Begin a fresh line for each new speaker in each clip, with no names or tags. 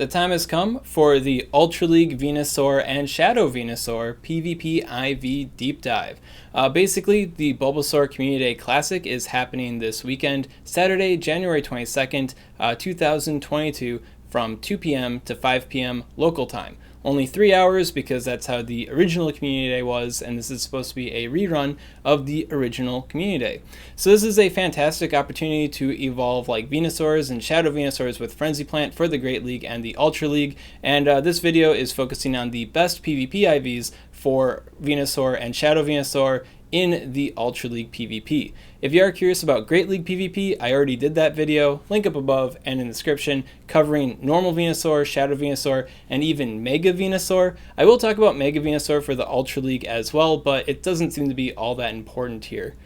The time has come for the Ultra League Venusaur and Shadow Venusaur PvP IV deep dive. Basically, the Bulbasaur Community Day Classic is happening this weekend, Saturday, January 22nd, 2022, from 2 p.m. to 5 p.m. local time. Only 3 hours because that's how the original Community Day was, and this is supposed to be a rerun of the original Community Day. So this is a fantastic opportunity to evolve like Venusaurs and Shadow Venusaurs with Frenzy Plant for the Great League and the Ultra League, and this video is focusing on the best PvP IVs for Venusaur and Shadow Venusaur in the Ultra League PvP. If you are curious about Great League PvP, I already did that video, link up above and in the description, covering normal Venusaur, Shadow Venusaur, and even Mega Venusaur. I will talk about Mega Venusaur for the Ultra League as well, but it doesn't seem to be all that important here.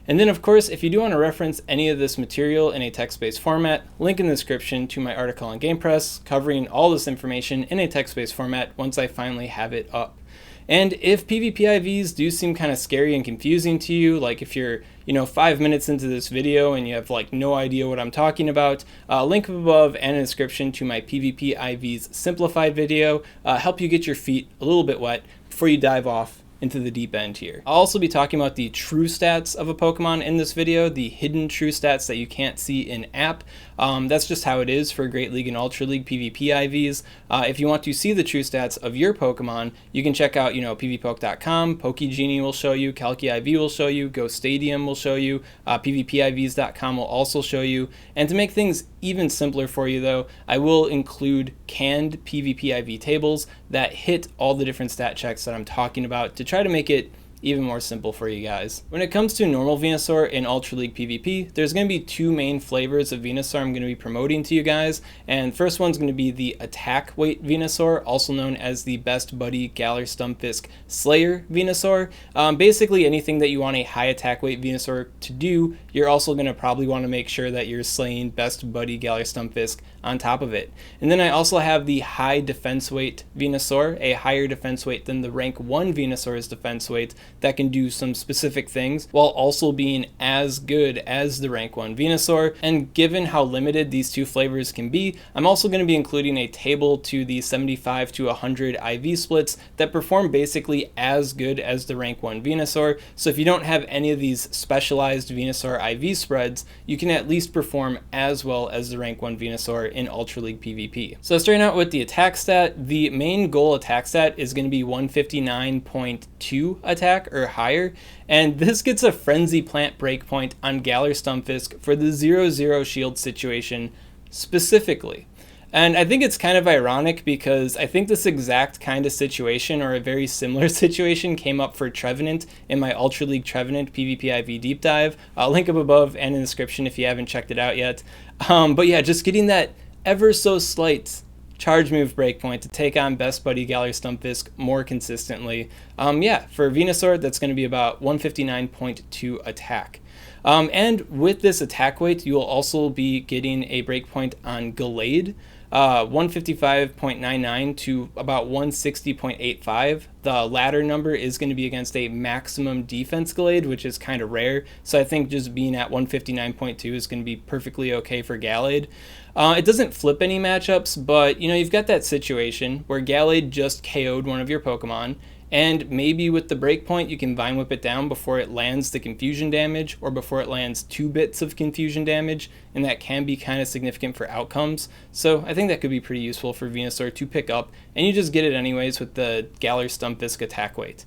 And then of course, if you do want to reference any of this material in a text-based format, link in the description to my article on GamePress covering all this information in a text-based format once I finally have it up. And if PvP IVs do seem kind of scary and confusing to you, like if you're 5 minutes into this video and you have like no idea what I'm talking about, link above and in the description to my PvP IVs simplified video, help you get your feet a little bit wet before you dive off into the deep end here. I'll also be talking about the true stats of a Pokemon in this video, the hidden true stats that you can't see in app. That's just how it is for Great League and Ultra League PvP IVs. If you want to see the true stats of your Pokemon, you can check out, pvpoke.com, PokeGenie will show you, CalciIV will show you, Go Stadium will show you, pvpivs.com will also show you. And to make things even simpler for you though, I will include canned PvP IV tables that hit all the different stat checks that I'm talking about to try to make it even more simple for you guys. When it comes to normal Venusaur in Ultra League PvP, there's going to be two main flavors of Venusaur I'm going to be promoting to you guys, and first one's going to be the attack weight Venusaur, also known as the Best Buddy Galar Stumpfisk Slayer Venusaur. Basically anything that you want a high attack weight Venusaur to do, you're also going to probably want to make sure that you're slaying Best Buddy Galar Stumpfisk on top of it. And then I also have the high defense weight Venusaur, a higher defense weight than the rank 1 Venusaur's defense weight, that can do some specific things while also being as good as the rank 1 Venusaur. And given how limited these two flavors can be, I'm also going to be including a table to the 75 to 100 IV splits that perform basically as good as the rank 1 Venusaur. So if you don't have any of these specialized Venusaur IV spreads, you can at least perform as well as the rank 1 Venusaur in Ultra League PvP. So starting out with the attack stat, the main goal attack stat is going to be 159.2 attack or higher, and this gets a Frenzy Plant breakpoint on Galar Stumpfisk for the 0-0 shield situation specifically. And I think it's kind of ironic because I think this exact kind of situation or a very similar situation came up for Trevenant in my Ultra League Trevenant PvP IV deep dive. I'll link up above and in the description if you haven't checked it out yet. But yeah, just getting that ever so slight charge move breakpoint to take on Best Buddy Galar Stumpfisk more consistently. Yeah, for Venusaur, that's going to be about 159.2 attack. And with this attack weight, you will also be getting a breakpoint on Gallade, 155.99 to about 160.85. The latter number is going to be against a maximum defense Gallade, which is kind of rare. So I think just being at 159.2 is going to be perfectly okay for Gallade. It doesn't flip any matchups, but you've got that situation where Gallade just KO'd one of your Pokemon, and maybe with the breakpoint you can Vine Whip it down before it lands the confusion damage or before it lands 2 bits of confusion damage, and that can be kind of significant for outcomes. So I think that could be pretty useful for Venusaur to pick up, and you just get it anyways with the Galar Stumpfisk attack weight.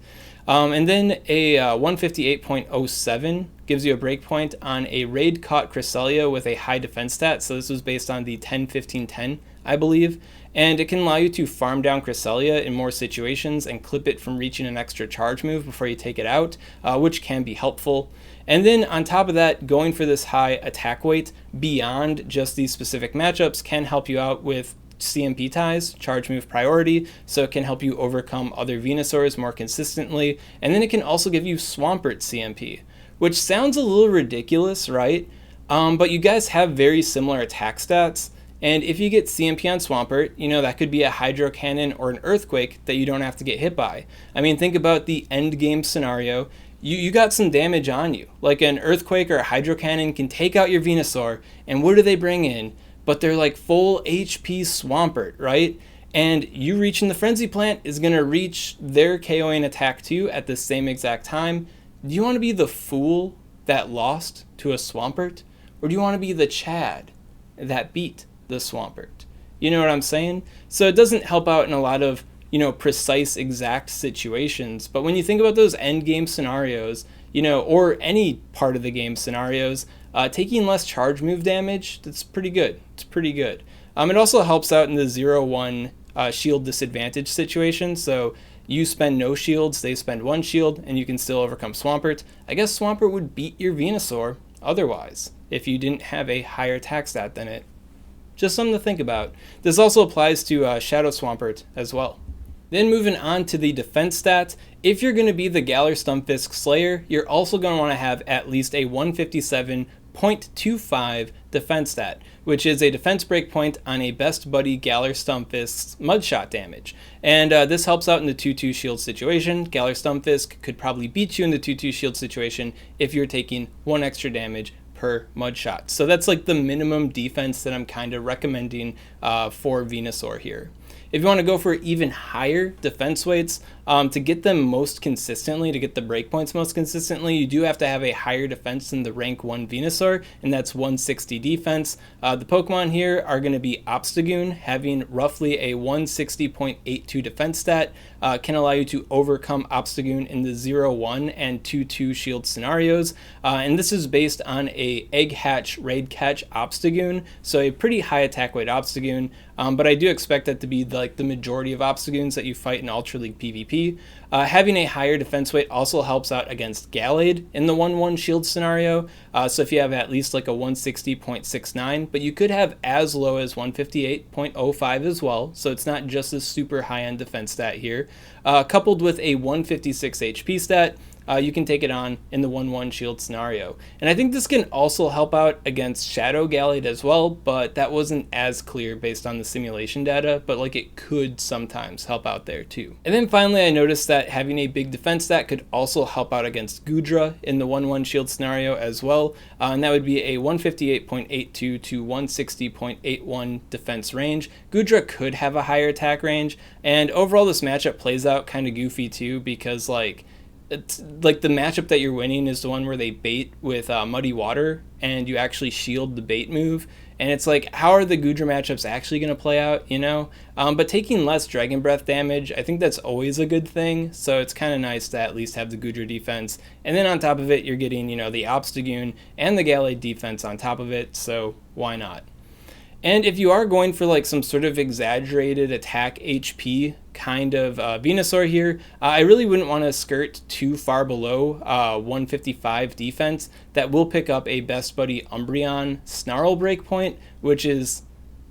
And then a 158.07 gives you a breakpoint on a raid caught Cresselia with a high defense stat. So this was based on the 10-15-10, I believe. And it can allow you to farm down Cresselia in more situations and clip it from reaching an extra charge move before you take it out, which can be helpful. And then on top of that, going for this high attack weight beyond just these specific matchups can help you out with CMP ties, charge move priority, so it can help you overcome other Venusaurs more consistently. And then it can also give you Swampert CMP, which sounds a little ridiculous, right? But you guys have very similar attack stats. And if you get CMP on Swampert, that could be a Hydro Cannon or an Earthquake that you don't have to get hit by. I mean, think about the end game scenario. You got some damage on you. Like an Earthquake or a Hydro Cannon can take out your Venusaur, and what do they bring in? but they're like full HP Swampert, right? And you reaching the Frenzy Plant is going to reach their KOing attack too at the same exact time. Do you want to be the fool that lost to a Swampert? Or do you want to be the Chad that beat the Swampert? You know what I'm saying? So it doesn't help out in a lot of, precise, exact situations. But when you think about those end game scenarios, or any part of the game scenarios, taking less charge move damage, that's pretty good. It's pretty good. It also helps out in the 0-1 shield disadvantage situation. So you spend no shields, they spend one shield, and you can still overcome Swampert. I guess Swampert would beat your Venusaur otherwise if you didn't have a higher attack stat than it. Just something to think about. This also applies to Shadow Swampert as well. Then moving on to the defense stats, if you're going to be the Galar Stumpfisk Slayer, you're also going to want to have at least a 157.25 defense stat, which is a defense breakpoint on a Best Buddy Galar Stumpfisk's Mudshot damage. And this helps out in the 2-2 shield situation. Galar Stumpfisk could probably beat you in the 2-2 shield situation if you're taking 1 extra damage per Mudshot. So that's like the minimum defense that I'm kind of recommending for Venusaur here. If you want to go for even higher defense weights, to get them most consistently, to get the breakpoints most consistently, you do have to have a higher defense than the rank 1 Venusaur, and that's 160 defense. The Pokemon here are going to be Obstagoon, having roughly a 160.82 defense stat, can allow you to overcome Obstagoon in the 0-1 and 2-2 shield scenarios, and this is based on a Egg Hatch Raid Catch Obstagoon, so a pretty high attack weight Obstagoon, but I do expect that to be like the majority of Obstagoons that you fight in Ultra League PvP. Having a higher defense weight also helps out against Gallade in the 1-1 shield scenario, so if you have at least like a 160.69, but you could have as low as 158.05 as well, so it's not just a super high-end defense stat here. Coupled with a 156 HP stat, you can take it on in the 1-1 shield scenario. And I think this can also help out against Shadow Gallade as well, but that wasn't as clear based on the simulation data, but like it could sometimes help out there too. And then finally I noticed that having a big defense stat could also help out against Goodra in the 1-1 shield scenario as well, and that would be a 158.82 to 160.81 defense range. Goodra could have a higher attack range, and overall this matchup plays out kind of goofy too, because it's like the matchup that you're winning is the one where they bait with Muddy Water and you actually shield the bait move, and it's like, how are the Goodra matchups actually going to play out, but taking less Dragon Breath damage, I think that's always a good thing, so it's kind of nice to at least have the Goodra defense, and then on top of it you're getting the Obstagoon and the Gallade defense on top of it, so why not? And if you are going for like some sort of exaggerated attack HP kind of Venusaur here, I really wouldn't want to skirt too far below 155 defense. That will pick up a Best Buddy Umbreon Snarl breakpoint, which is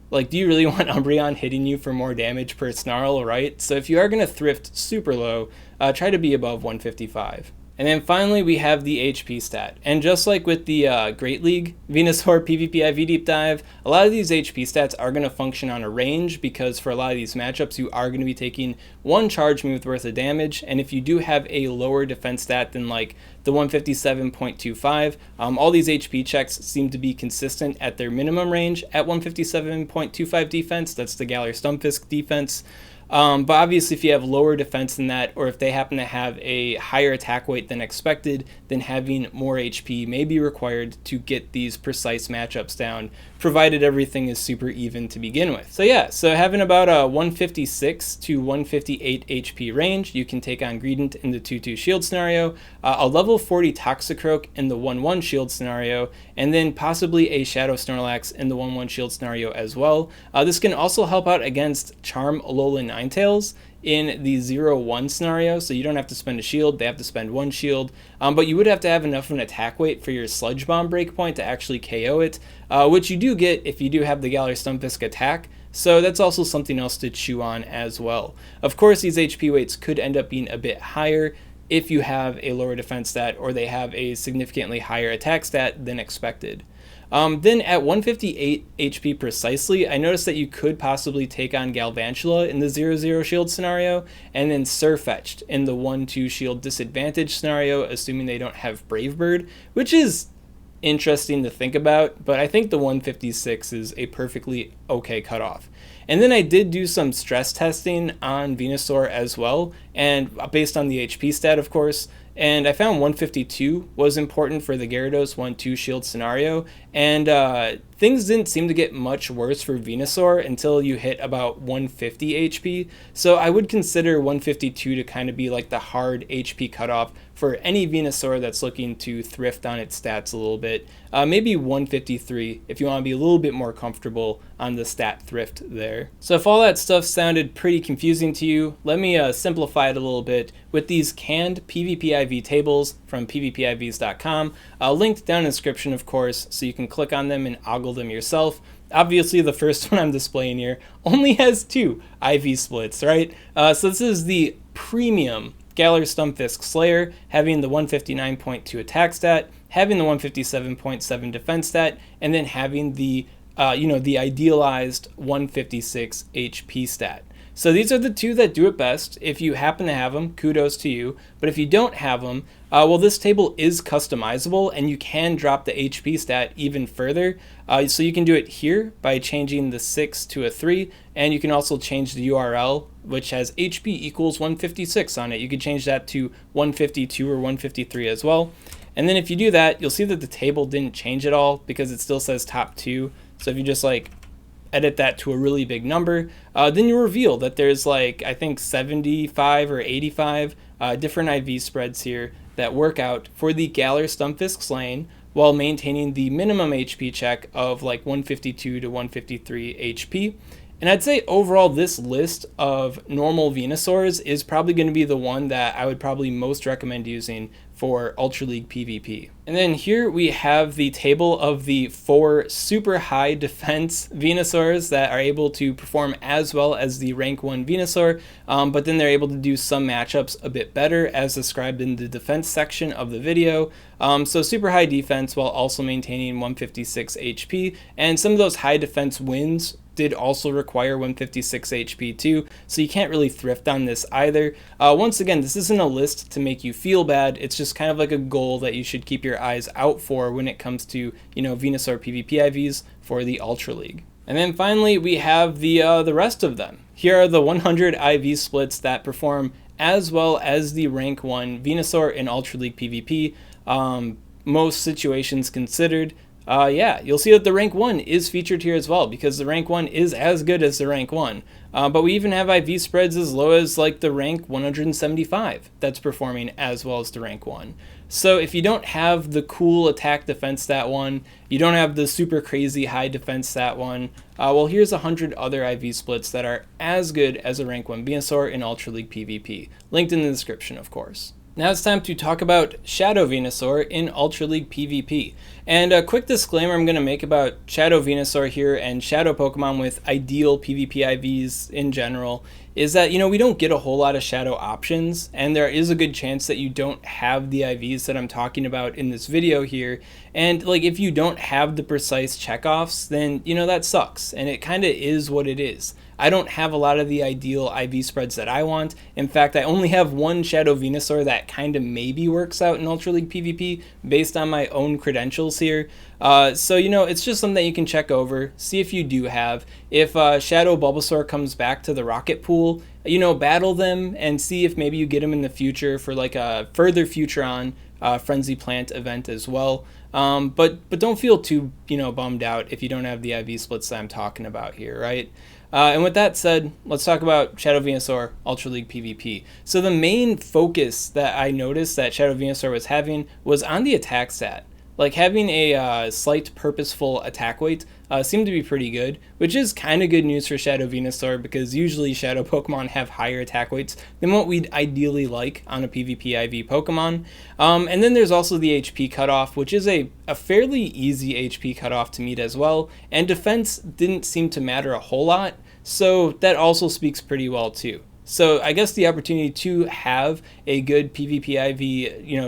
like, do you really want Umbreon hitting you for more damage per Snarl, right? So if you are going to thrift super low, try to be above 155. And then finally we have the HP stat, and just like with the Great League Venusaur PvP IV Deep Dive, a lot of these HP stats are going to function on a range, because for a lot of these matchups you are going to be taking 1 charge move worth of damage, and if you do have a lower defense stat than like the 157.25, all these HP checks seem to be consistent at their minimum range at 157.25 defense. That's the Galar Stumpfisk defense. But obviously if you have lower defense than that, or if they happen to have a higher attack weight than expected, then having more HP may be required to get these precise matchups down, provided everything is super even to begin with. So yeah, so having about a 156 to 158 HP range, you can take on Greedent in the 2-2 shield scenario, a level 40 Toxicroak in the 1-1 shield scenario, and then possibly a Shadow Snorlax in the 1-1 shield scenario as well. This can also help out against Charm Alolan Ninetales in the 0-1 scenario, so you don't have to spend a shield, they have to spend 1 shield, but you would have to have enough of an attack weight for your Sludge Bomb breakpoint to actually KO it, which you do get if you do have the Galar Stumpfisk attack, so that's also something else to chew on as well. Of course, these HP weights could end up being a bit higher if you have a lower defense stat or they have a significantly higher attack stat than expected. Then at 158 HP precisely, I noticed that you could possibly take on Galvantula in the 0-0 shield scenario, and then Sirfetch'd in the 1-2 shield disadvantage scenario, assuming they don't have Brave Bird, which is interesting to think about, but I think the 156 is a perfectly okay cutoff. And then I did do some stress testing on Venusaur as well, and based on the HP stat, of course, and I found 152 was important for the Gyarados 1-2 shield scenario, and things didn't seem to get much worse for Venusaur until you hit about 150 HP, so I would consider 152 to kind of be like the hard HP cutoff for any Venusaur that's looking to thrift on its stats a little bit. Maybe 153 if you want to be a little bit more comfortable on the stat thrift there. So if all that stuff sounded pretty confusing to you, let me simplify it a little bit with these canned PvP IV tables from PvPIVs.com, linked down in the description, of course, so you can click on them and ogle them yourself. Obviously, the first one I'm displaying here only has 2 IV splits, right? So this is the premium Galar Stumpfisk Slayer, having the 159.2 attack stat, having the 157.7 defense stat, and then having the the idealized 156 HP stat. So these are the 2 that do it best. If you happen to have them, kudos to you. But if you don't have them, well, this table is customizable, and you can drop the HP stat even further. So you can do it here by changing the 6 to a 3, and you can also change the URL, which has HP equals 156 on it. You could change that to 152 or 153 as well. And then if you do that, you'll see that the table didn't change at all because it still says top 2. So if you just edit that to a really big number, then you reveal that there's I think 75 or 85 different IV spreads here that work out for the Galar Stumpfisk Slain while maintaining the minimum HP check of 152 to 153 HP. And I'd say overall this list of normal Venusaurs is probably going to be the one that I would probably most recommend using for Ultra League PvP. And then here we have the table of the 4 super high defense Venusaurs that are able to perform as well as the rank 1 Venusaur, but then they're able to do some matchups a bit better as described in the defense section of the video. So super high defense while also maintaining 156 HP, and some of those high defense wins did also require 156 HP too, so you can't really thrift on this either. Once again, this isn't a list to make you feel bad, it's just kind of like a goal that you should keep your eyes out for when it comes to, Venusaur PvP IVs for the Ultra League. And then finally, we have the rest of them. Here are the 100 IV splits that perform as well as the rank 1 Venusaur in Ultra League PvP, most situations considered. You'll see that the rank 1 is featured here as well because the rank 1 is as good as the rank 1. But we even have IV spreads as low as the rank 175 that's performing as well as the rank 1. So if you don't have the cool attack defense stat one, you don't have the super crazy high defense stat one, well, here's 100 other IV splits that are as good as a rank 1 Venusaur in Ultra League PvP. Linked in the description, of course. Now it's time to talk about Shadow Venusaur in Ultra League PvP. And a quick disclaimer I'm going to make about Shadow Venusaur here and Shadow Pokemon with ideal PvP IVs in general is that, we don't get a whole lot of Shadow options, and there is a good chance that you don't have the IVs that I'm talking about in this video here. And if you don't have the precise checkoffs, then, that sucks, and it kind of is what it is. I don't have a lot of the ideal IV spreads that I want. In fact, I only have one Shadow Venusaur that kind of maybe works out in Ultra League PvP based on my own credentials here. So, it's just something that you can check over, see if you do have. If Shadow Bulbasaur comes back to the Rocket Pool, battle them and see if maybe you get them in the future for a further future on Frenzy Plant event as well. But don't feel too, bummed out if you don't have the IV splits that I'm talking about here, right? And with that said, let's talk about Shadow Venusaur Ultra League PvP. So the main focus that I noticed that Shadow Venusaur was having was on the attack stat. Having a slight purposeful attack weight seemed to be pretty good, which is kind of good news for Shadow Venusaur because usually Shadow Pokemon have higher attack weights than what we'd ideally like on a PvP IV Pokemon. And then there's also the HP cutoff, which is a fairly easy HP cutoff to meet as well, and defense didn't seem to matter a whole lot, so that also speaks pretty well too. So I guess the opportunity to have a good PvP IV,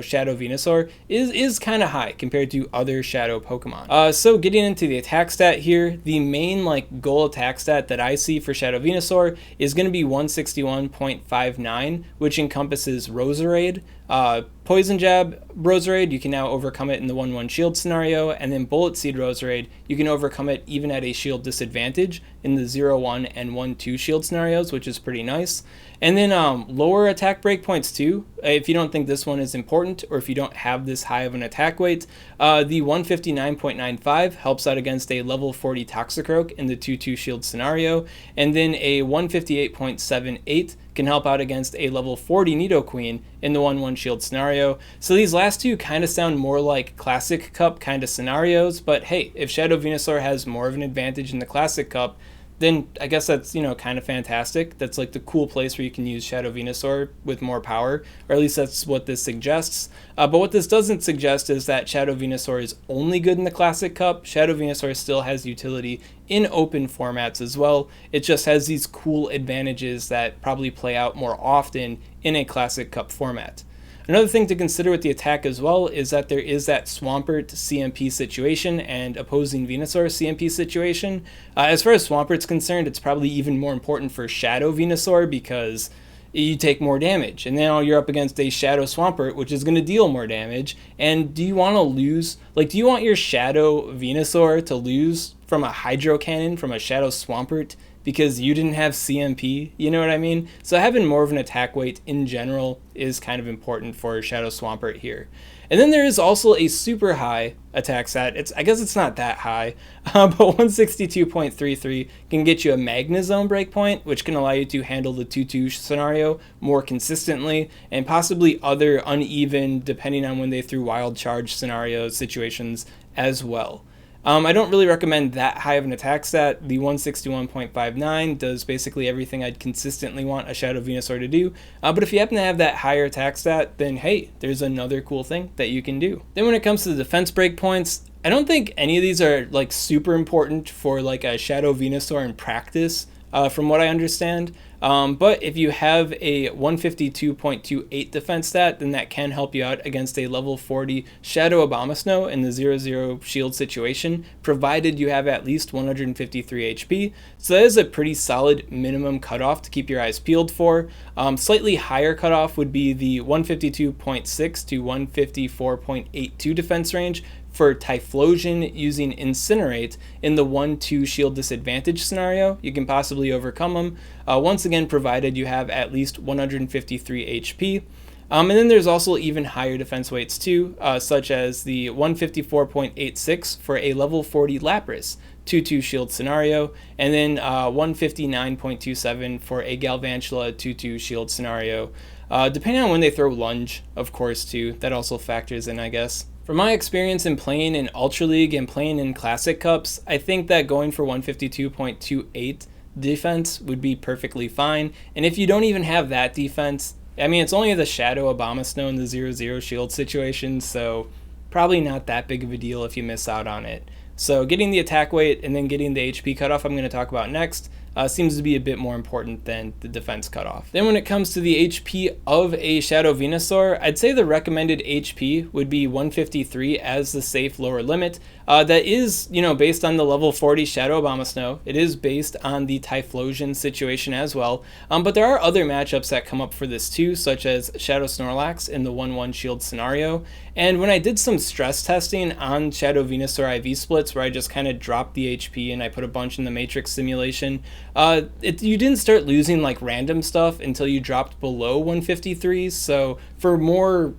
Shadow Venusaur is kind of high compared to other Shadow Pokemon. So getting into the attack stat here, the main goal attack stat that I see for Shadow Venusaur is going to be 161.59, which encompasses Roserade, Poison Jab Roserade, you can now overcome it in the 1-1 shield scenario, and then Bullet Seed Roserade, you can overcome it even at a shield disadvantage in the 0-1 and 1-2 shield scenarios, which is pretty nice. And then lower attack breakpoints too, if you don't think this one is important, or if you don't have this high of an attack weight. The 159.95 helps out against a level 40 Toxicroak in the 2-2 shield scenario, and then a 158.78 can help out against a level 40 Nidoqueen in the 1-1 shield scenario. So these last two kind of sound more like Classic Cup kind of scenarios, but hey, if Shadow Venusaur has more of an advantage in the Classic Cup, then I guess that's, kind of fantastic. That's like the cool place where you can use Shadow Venusaur with more power, or at least that's what this suggests. But what this doesn't suggest is that Shadow Venusaur is only good in the Classic Cup. Shadow Venusaur still has utility in open formats as well. It just has these cool advantages that probably play out more often in a Classic Cup format. Another thing to consider with the attack as well is that there is that Swampert CMP situation and opposing Venusaur CMP situation. As far as Swampert's concerned, it's probably even more important for Shadow Venusaur because you take more damage, and now you're up against a Shadow Swampert, which is going to deal more damage. And do you want to lose, do you want your Shadow Venusaur to lose from a Hydro Cannon from a Shadow Swampert because you didn't have CMP, you know what I mean? So having more of an attack weight in general is kind of important for Shadow Swampert here. And then there is also a super high attack stat. I guess it's not that high, but 162.33 can get you a Magnezone breakpoint, which can allow you to handle the 2-2 scenario more consistently, and possibly other uneven, depending on when they threw Wild Charge scenarios, situations as well. I don't really recommend that high of an attack stat. The 161.59 does basically everything I'd consistently want a Shadow Venusaur to do. But if you happen to have that higher attack stat, then hey, there's another cool thing that you can do. Then when it comes to the defense breakpoints, I don't think any of these are super important for a Shadow Venusaur in practice, from what I understand. But if you have a 152.28 defense stat, then that can help you out against a level 40 Shadow Abomasnow in the 0-0 shield situation, provided you have at least 153 HP. So that is a pretty solid minimum cutoff to keep your eyes peeled for. Slightly higher cutoff would be the 152.6 to 154.82 defense range for Typhlosion using Incinerate in the 1-2 shield disadvantage scenario. You can possibly overcome them, once again provided you have at least 153 HP. And then there's also even higher defense weights too, such as the 154.86 for a level 40 Lapras 2-2 shield scenario, and then 159.27 for a Galvantula 2-2 shield scenario. Depending on when they throw Lunge, of course, too, that also factors in, I guess. From my experience in playing in Ultra League and playing in Classic Cups, I think that going for 152.28 defense would be perfectly fine. And if you don't even have that defense, I mean, it's only the Shadow Abomasnow in the 0-0 shield situation, so probably not that big of a deal if you miss out on it. So getting the attack weight and then getting the HP cutoff I'm going to talk about next seems to be a bit more important than the defense cutoff. Then when it comes to the HP of a Shadow Venusaur, I'd say the recommended HP would be 153 as the safe lower limit. That is, based on the level 40 Shadow Abomasnow. It is based on the Typhlosion situation as well. But there are other matchups that come up for this too, such as Shadow Snorlax in the 1-1 shield scenario. And when I did some stress testing on Shadow Venusaur IV splits, where I just kind of dropped the HP and I put a bunch in the Matrix simulation, you didn't start losing random stuff until you dropped below 153. So for more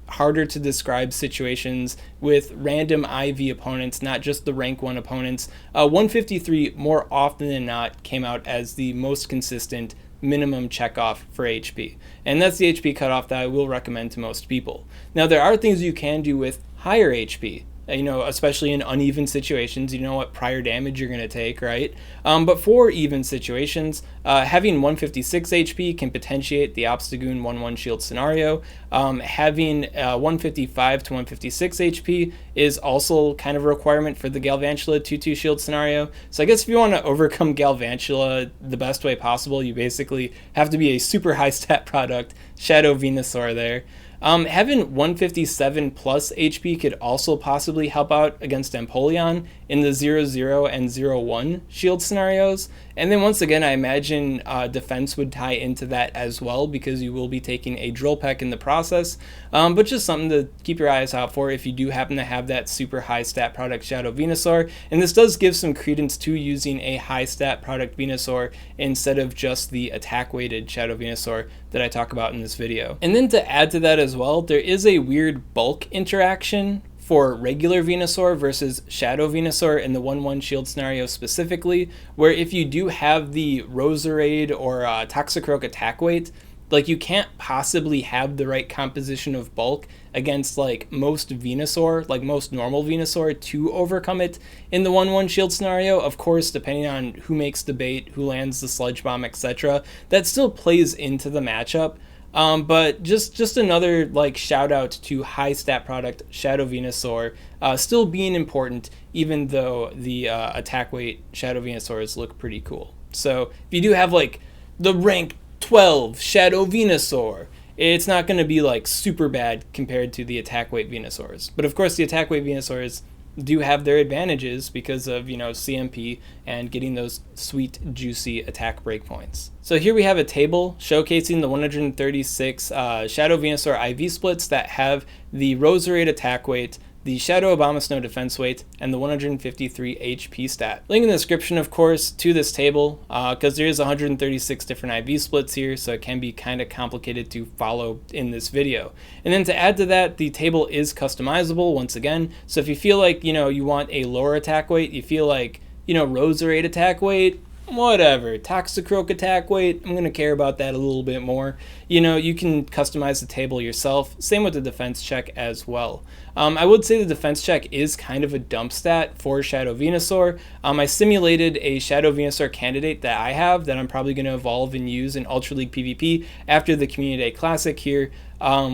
harder to describe situations with random IV opponents, not just the rank 1 opponents, 153 more often than not came out as the most consistent minimum checkoff for HP. And that's the HP cutoff that I will recommend to most people. Now, there are things you can do with higher HP. Especially in uneven situations, you know what prior damage you're going to take, right? But for even situations, having 156 HP can potentiate the Obstagoon 1-1 shield scenario. Having 155 to 156 HP is also kind of a requirement for the Galvantula 2-2 shield scenario. So I guess if you want to overcome Galvantula the best way possible, you basically have to be a super high stat product, Shadow Venusaur there. Having 157 plus HP could also possibly help out against Empoleon in the 0-0 and 0-1 shield scenarios. And then once again, I imagine defense would tie into that as well, because you will be taking a drill peck in the process. But just something to keep your eyes out for if you do happen to have that super high stat product Shadow Venusaur. And this does give some credence to using a high stat product Venusaur instead of just the attack weighted Shadow Venusaur that I talk about in this video. And then to add to that as well, there is a weird bulk interaction for regular Venusaur versus Shadow Venusaur in the 1-1 shield scenario specifically, where if you do have the Roserade or Toxicroak attack weight, like you can't possibly have the right composition of bulk against like most Venusaur, like most normal Venusaur, to overcome it in the 1-1 shield scenario. Of course, depending on who makes the bait, who lands the Sludge Bomb, etc., that still plays into the matchup. But just another like shout out to high stat product Shadow Venusaur still being important, even though the attack weight Shadow Venusaurs look pretty cool. So if you do have like the rank 12 Shadow Venusaur, it's not going to be like super bad compared to the attack weight Venusaurs. But of course, the attack weight Venusaurs do have their advantages because of, you know, CMP and getting those sweet, juicy attack breakpoints. So here we have a table showcasing the 136 Shadow Venusaur IV splits that have the Roserade attack weight, the Shadow Abomasnow defense weight, and the 153 HP stat. Link in the description, of course, to this table, because there is 136 different IV splits here, so it can be kind of complicated to follow in this video. And then to add to that, the table is customizable once again, so if you feel like, you know, you want a lower attack weight, you feel like, you know, Roserade attack weight, whatever, Toxicroak attack weight, I'm going to care about that a little bit more. You know, you can customize the table yourself. Same with the defense check as well. I would say the defense check is kind of a dump stat for Shadow Venusaur. I simulated a Shadow Venusaur candidate that I have that I'm probably going to evolve and use in Ultra League PvP after the Community Day Classic here,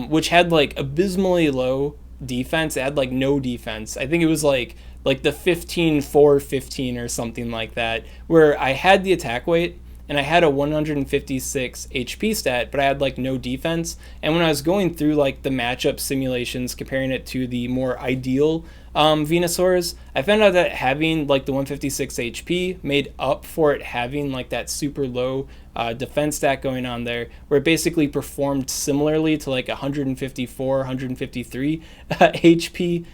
which had like abysmally low defense. It had like no defense. I think it was like the 15-4-15 or something like that, where I had the attack weight and I had a 156 HP stat, but I had like no defense. And when I was going through like the matchup simulations, comparing it to the more ideal Venusaurs, I found out that having like the 156 HP made up for it having like that super low defense stat going on there, where it basically performed similarly to like 154, 153 HP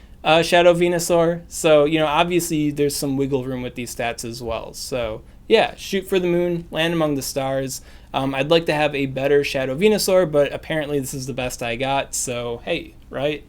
Shadow Venusaur. So, you know, obviously there's some wiggle room with these stats as well. So yeah, shoot for the moon, land among the stars. I'd like to have a better Shadow Venusaur, but apparently this is the best I got, so hey, right?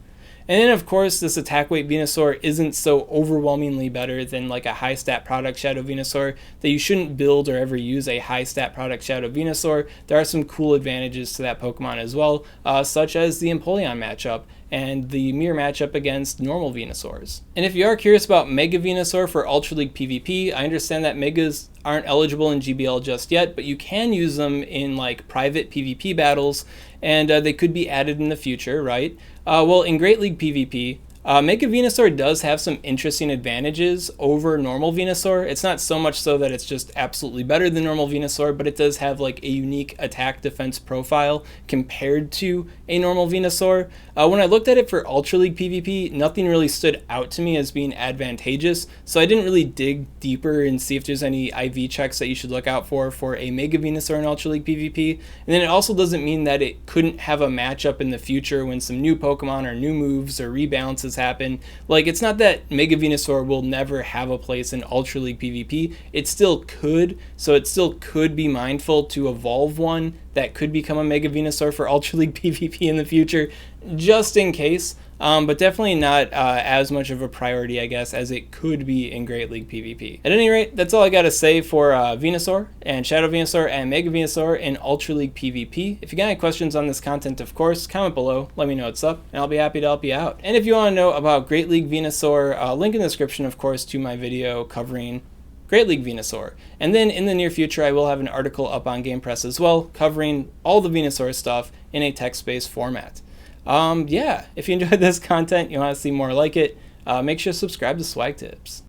And then of course this attack weight Venusaur isn't so overwhelmingly better than like a high stat product Shadow Venusaur that you shouldn't build or ever use a high stat product Shadow Venusaur. There are some cool advantages to that Pokemon as well, such as the Empoleon matchup and the mirror matchup against normal Venusaurs. And if you are curious about Mega Venusaur for Ultra League PvP, I understand that Megas aren't eligible in GBL just yet, but you can use them in like private PvP battles, and they could be added in the future, right? Well, in Great League PvP, Mega Venusaur does have some interesting advantages over normal Venusaur. It's not so much so that it's just absolutely better than normal Venusaur, but it does have like a unique attack defense profile compared to a normal Venusaur. When I looked at it for Ultra League PvP, nothing really stood out to me as being advantageous, so I didn't really dig deeper and see if there's any IV checks that you should look out for a Mega Venusaur in Ultra League PvP. And then it also doesn't mean that it couldn't have a matchup in the future when some new Pokemon or new moves or rebalances happen. Like, it's not that Mega Venusaur will never have a place in Ultra League PvP. It still could, so it still could be mindful to evolve one that could become a Mega Venusaur for Ultra League PvP in the future, just in case. But definitely not as much of a priority, I guess, as it could be in Great League PvP. At any rate, that's all I got to say for Venusaur and Shadow Venusaur and Mega Venusaur in Ultra League PvP. If you got any questions on this content, of course, comment below, let me know what's up, and I'll be happy to help you out. And if you want to know about Great League Venusaur, link in the description, of course, to my video covering Great League Venusaur. And then in the near future, I will have an article up on Game Press as well, covering all the Venusaur stuff in a text-based format. Yeah, if you enjoyed this content, you want to see more like it, make sure to subscribe to SwagTips.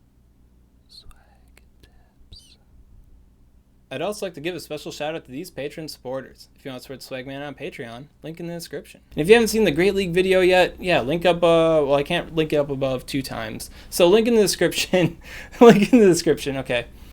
I'd also like to give a special shout out to these Patreon supporters. If you want to support Swagman on Patreon, link in the description. And if you haven't seen the Great League video yet, yeah, link up, well, I can't link it up above 2 times. So link in the description, link in the description, okay.